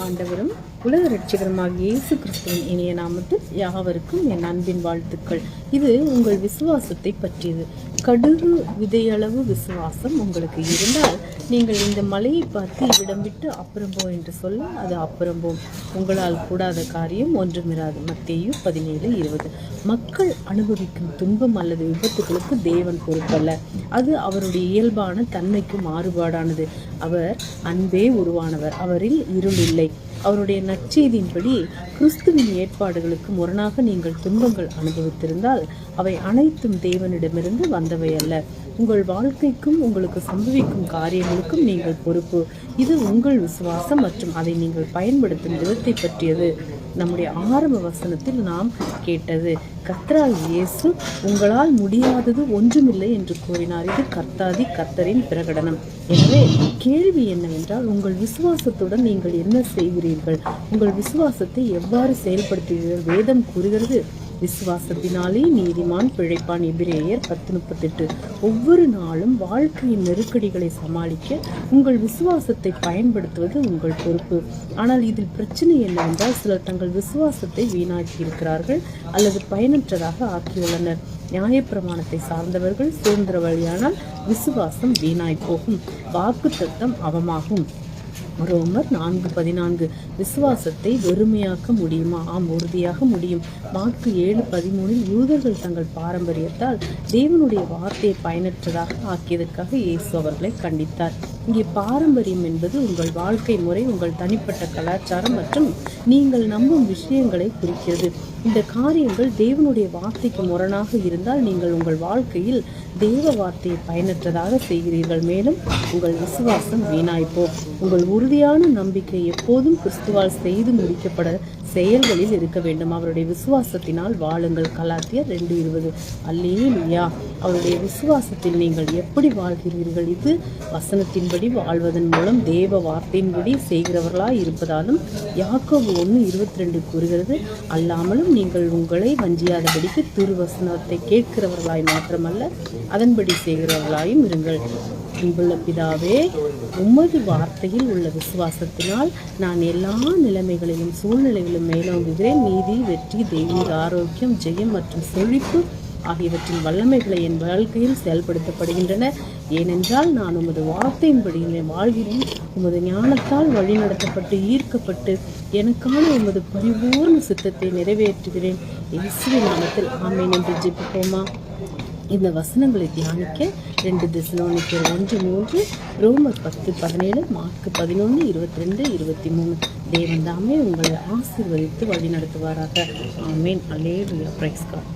ஆண்டவரும் உலக இரட்சகருமாகிய இயேசு கிறிஸ்துவின் இனிய நாமத்தில் யாவருக்கும் என் அன்பின் வாழ்த்துக்கள். இது உங்கள் விசுவாசத்தை பற்றியது. கடுகு விதையளவு விசுவாசம் உங்களுக்கு இருந்தால் நீங்கள் இந்த மலையை பார்த்து இவ்விடம் விட்டு அப்புறம் போ என்று சொல்ல அது அப்புறம் போம். உங்களால் கூடாத காரியம் ஒன்றுமிராது. மத்தேயு 17:20. மக்கள் அனுபவிக்கும் துன்பம் அல்லது விபத்துகளுக்கு தேவன் பொறுப்பல்ல. அது அவருடைய இயல்பான தன்மைக்கு மாறுபாடானது. அவர் அன்பே உருவானவர். அவரில் இருள் இல்லை. அவருடைய நற்செய்தியின்படி கிறிஸ்துவின் ஏற்பாடுகளுக்கு முரணாக நீங்கள் துன்பங்கள் அனுபவித்திருந்தால் அவை அனைத்தும் தேவனிடமிருந்து வந்தவை அல்ல. உங்கள் வாழ்க்கைக்கும் உங்களுக்கு சம்பவிக்கும் காரியங்களுக்கும் நீங்கள் பொறுப்பு. இது உங்கள் விசுவாசம் மற்றும் அதை நீங்கள் பயன்படுத்தும் விதத்தை பற்றியது. நம்முடைய ஆரம்ப வசனத்தில் நாம் கேட்டது, கர்த்தராகிய இயேசு உங்களால் முடியாதது ஒன்றுமில்லை என்று கூறினார். இது கர்த்தரின் பிரகடனம். எனவே கேள்வி என்னவென்றால், உங்கள் விசுவாசத்துடன் நீங்கள் என்ன செய்கிறீர்கள்? உங்கள் விசுவாசத்தை எவ்வாறு செயல்படுத்துகிறீர்கள்? வேதம் கூறுகிறது, விசுவாசத்தினாலே நீதிமான் பிழைப்பான். எபிரேயர் 10:38. ஒவ்வொரு நாளும் வாழ்க்கையின் நெருக்கடிகளை சமாளிக்க உங்கள் விசுவாசத்தை பயன்படுத்துவது உங்கள் பொறுப்பு. ஆனால் இதில் பிரச்சனை என்னவென்றால், சிலர் தங்கள் விசுவாசத்தை வீணாக்கி இருக்கிறார்கள் அல்லது பயனற்றதாக ஆக்கியுள்ளனர். நியாயப்பிரமாணத்தை சார்ந்தவர்கள் சுதந்திரவழியானால் விசுவாசம் வீணாய் போகும், வாக்கு தத்தம் அவமாகும். ரோமர் 4:14. விசுவாசத்தை வெறுமையாக்க முடியுமா? ஆம், உறுதியாக முடியும். மாற்கு 7:13. யூதர்கள் தங்கள் பாரம்பரியத்தால் தேவனுடைய வார்த்தையை பயனற்றதாக ஆக்கியதற்காக இயேசு அவர்களை கண்டித்தார். இங்கே பாரம்பரியம் என்பது உங்கள் வாழ்க்கை முறை, உங்கள் தனிப்பட்ட கலாச்சாரம் மற்றும் நீங்கள் நம்பும் விஷயங்களை குறிக்கிறது. இந்த காரியங்கள் தேவனுடைய வார்த்தைக்கு முரணாக இருந்தால் நீங்கள் உங்கள் வாழ்க்கையில் தேவ வார்த்தையை பயனற்றதாக செய்கிறீர்கள். மேலும் உங்கள் விசுவாசம் வீணாய்ப்போ. உங்கள் உறுதியான நம்பிக்கை எப்போதும் கிறிஸ்துவால் செய்து முடிக்கப்பட செயல்களில் இருக்க வேண்டும். அவருடைய விசுவாசத்தினால் வாழுங்கள். கலாத்தியர் 2:20. அல்லேலூயா. அவருடைய விசுவாசத்தில் நீங்கள் எப்படி வாழ்கிறீர்கள்? இது வசனத்தின்படி வாழ்வதன் மூலம் தேவ வார்த்தையின்படி செய்கிறவர்களாய் இருப்பதாலும் யாக்கோபு 1:22 கூறுகிறது, அல்லாமலும் நீங்கள் உங்களை வஞ்சியாதபடிக்கு திருவசனத்தை கேட்கிறவர்களாய் மாத்திரமல்ல அதன்படி செய்கிறவர்களாயும் இருங்கள். அன்புள்ள பிதாவே, உமது வார்த்தையில் உள்ள விசுவாசத்தினால் நான் எல்லா நிலைமைகளிலும் சூழ்நிலைகளிலும் மேலோங்குகிறேன். நீதி, வெற்றி, தெய்வீக ஆரோக்கியம், ஜெயம் மற்றும் செழிப்பு ஆகியவற்றின் வல்லமைகளை என் வாழ்க்கையில் செயல்படுத்தப்படுகின்றன. ஏனென்றால் நான் உமது வார்த்தையின்படி வாழ்கிறேன். உமது ஞானத்தால் வழிநடத்தப்பட்டு ஈர்க்கப்பட்டு எனக்கான உமது பரிபூர்ண சித்தத்தை நிறைவேற்றுகிறேன். இயேசுவின் நாமத்தில் ஆமென் என்று ஜெபிப்போமா? இந்த வசனங்களை தியானிக்க 2 தெசலோனிக்கர் 1:3, ரோமர் 10:17, மார்க்கு 11:22-23. தேவன் தாமே உங்களை ஆசீர்வதித்து வழி நடத்துவாராக. ஆமேன். அல்லேலூயா. Praise God.